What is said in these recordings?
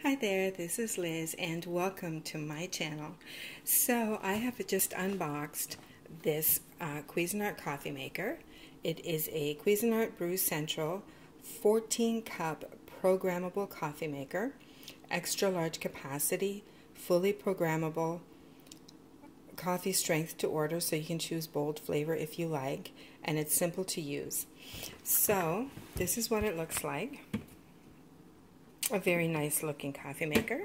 Hi there, this is Liz and welcome to my channel. So I have just unboxed this Quisinart coffee maker. It is a Quisinart Brew Central 14 cup programmable coffee maker, extra large capacity, fully programmable, coffee strength to order, so you can choose bold flavor if you like, and it's simple to use. So this is what it looks like. A very nice looking coffee maker,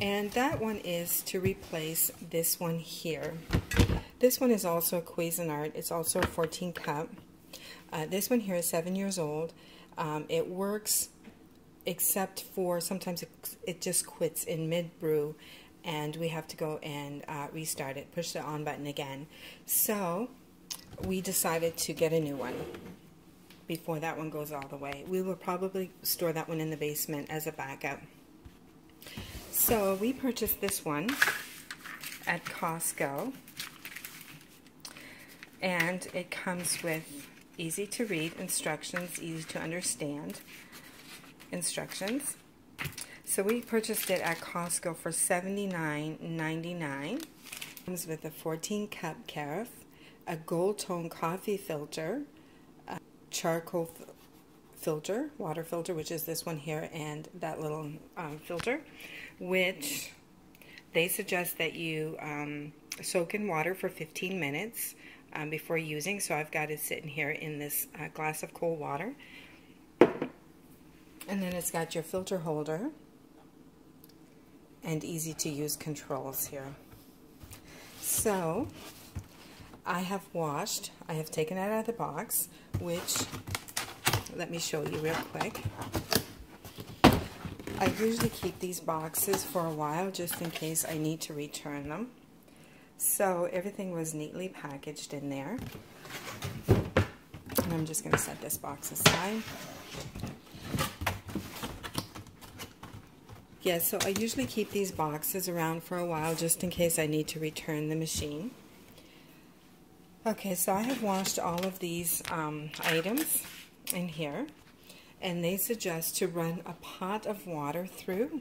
and that one is to replace this one here. This one is also a Quisinart. It's also a 14 cup. This one here is 7 years old. It works except for sometimes it just quits in mid brew and we have to go and restart it, push the on button again. So we decided to get a new one before that one goes all the way. We will probably store that one in the basement as a backup. So we purchased this one at Costco, and it comes with easy to read instructions, easy to understand instructions. So we purchased it at Costco for $79.99. It comes with a 14 cup carafe, a gold tone coffee filter, charcoal filter, water filter, which is this one here, and that little filter, which they suggest that you soak in water for 15 minutes before using. So I've got it sitting here in this glass of cold water. And then it's got your filter holder and easy to use controls here. So I have taken it out of the box, which, let me show you real quick. I usually keep these boxes for a while just in case I need to return them. So everything was neatly packaged in there. And I'm just going to set this box aside. Yeah, so I usually keep these boxes around for a while just in case I need to return the machine. Okay, so I have washed all of these items in here, and they suggest to run a pot of water through.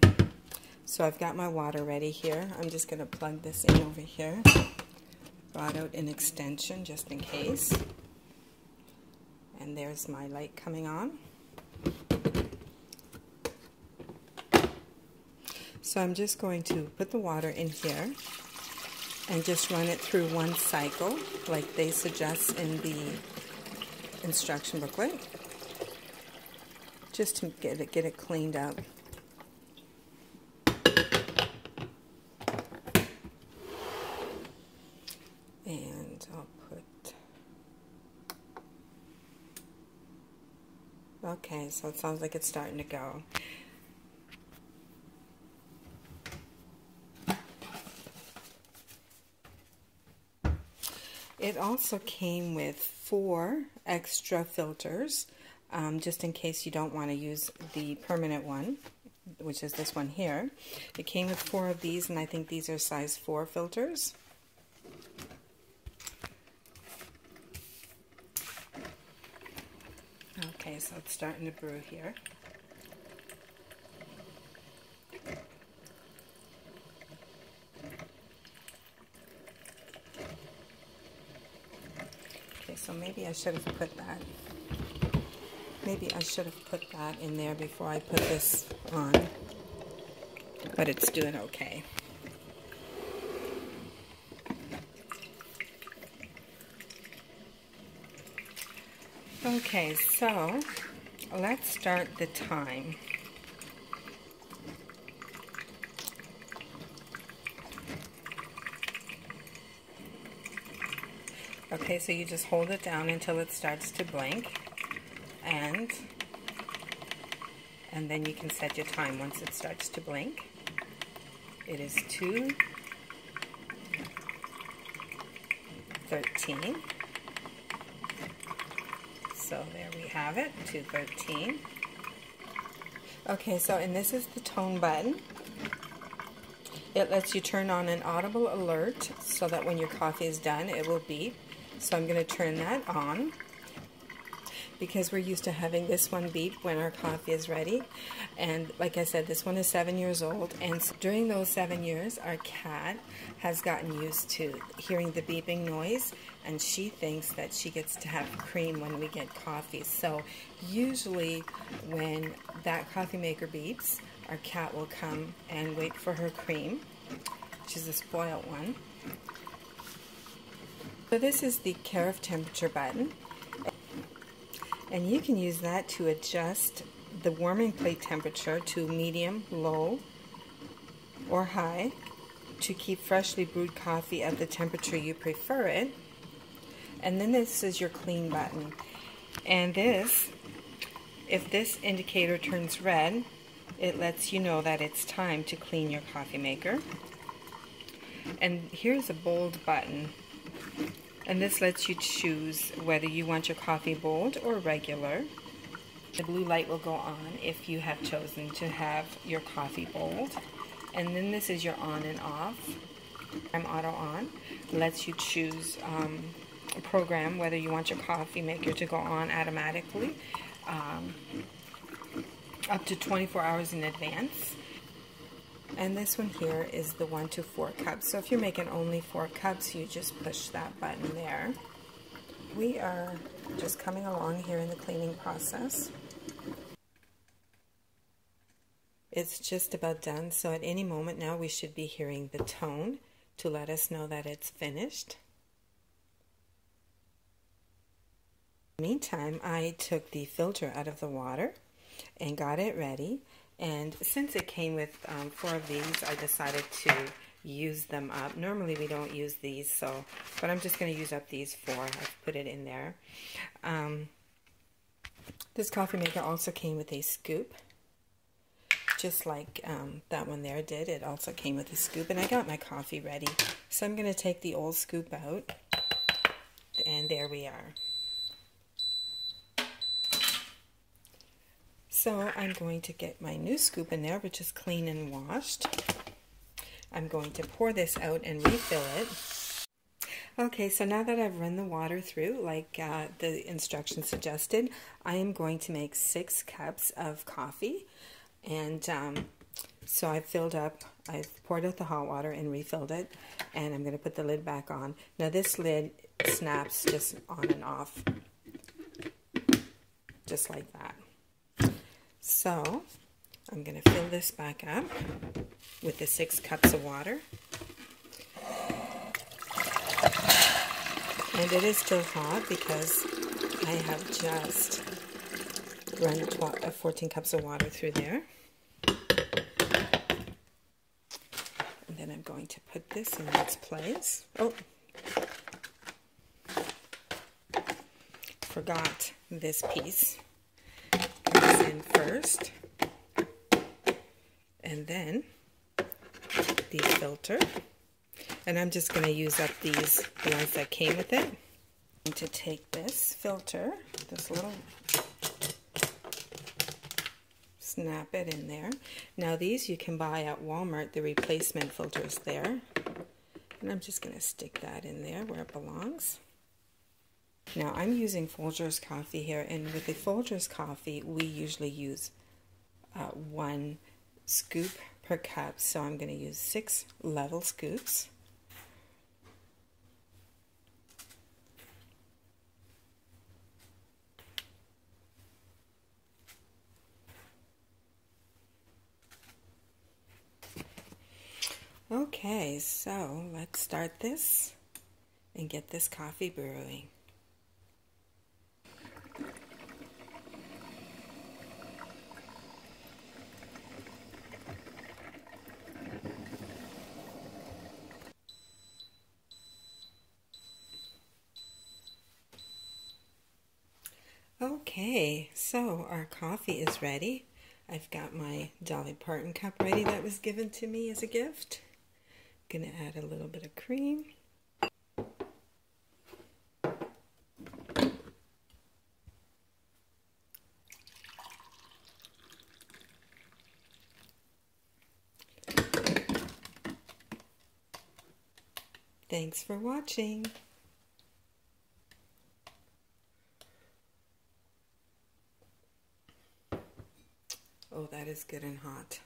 So I've got my water ready here. I'm just going to plug this in over here. Brought out an extension just in case. And there's my light coming on. So I'm just going to put the water in here and just run it through one cycle like they suggest in the instruction booklet, just to get it cleaned up. And I'll put, okay, so it sounds like it's starting to go. It also came with 4 extra filters, just in case you don't want to use the permanent one, which is this one here. It came with 4 of these, and I think these are size 4 filters. Okay, so it's starting to brew here. So maybe I should have put that. Maybe I should have put that in there before I put this on. But it's doing okay. Okay, so let's start the time. Okay, so you just hold it down until it starts to blink, and then you can set your time once it starts to blink. It is 2:13. So there we have it, 2:13. Okay, so and this is the tone button. It lets you turn on an audible alert so that when your coffee is done, it will beep. So I'm going to turn that on. because we're used to having this one beep when our coffee is ready. And like I said, this one is 7 years old, and so during those 7 years our cat has gotten used to hearing the beeping noise, and she thinks that she gets to have cream when we get coffee. So usually when that coffee maker beeps, our cat will come and wait for her cream. She's a spoiled one. So this is the carafe temperature button, and you can use that to adjust the warming plate temperature to medium, low, or high to keep freshly brewed coffee at the temperature you prefer it. And then this is your clean button. And this, if this indicator turns red, it lets you know that it's time to clean your coffee maker. And here's a bold button. And this lets you choose whether you want your coffee bold or regular. The blue light will go on if you have chosen to have your coffee bold. And then this is your on and off. I'm auto on. Lets you choose a program whether you want your coffee maker to go on automatically up to 24 hours in advance. And this one here is the 1 to 4 cups. So if you're making only 4 cups, you just push that button there. We are just coming along here in the cleaning process. It's just about done, so at any moment now we should be hearing the tone to let us know that it's finished. In the meantime, I took the filter out of the water and got it ready. And since it came with 4 of these, I decided to use them up. Normally we don't use these, but I'm just going to use up these 4. I've put it in there. This coffee maker also came with a scoop, just like that one there did. It also came with a scoop, and I got my coffee ready. So I'm going to take the old scoop out, and there we are. So I'm going to get my new scoop in there, which is clean and washed. I'm going to pour this out and refill it. Okay, so now that I've run the water through, like the instructions suggested, I am going to make 6 cups of coffee. And so I've poured out the hot water and refilled it, and I'm going to put the lid back on. Now this lid snaps just on and off, just like that. So I'm going to fill this back up with the 6 cups of water. And it is still hot because I have just run 14 cups of water through there. And then I'm going to put this in its place. Oh, forgot this piece. Goes in first, and then the filter, and I'm just going to use up the ones that came with it. I'm going to take this filter, this little, snap it in there. Now these you can buy at Walmart, the replacement filters there, and I'm just going to stick that in there where it belongs. Now I'm using Folgers coffee here, and with the Folgers coffee we usually use 1 scoop per cup, so I'm going to use 6 level scoops. Okay, so let's start this and get this coffee brewing. Okay, so our coffee is ready. I've got my Dolly Parton cup ready that was given to me as a gift. I'm going to add a little bit of cream. Thanks for watching. is good and hot.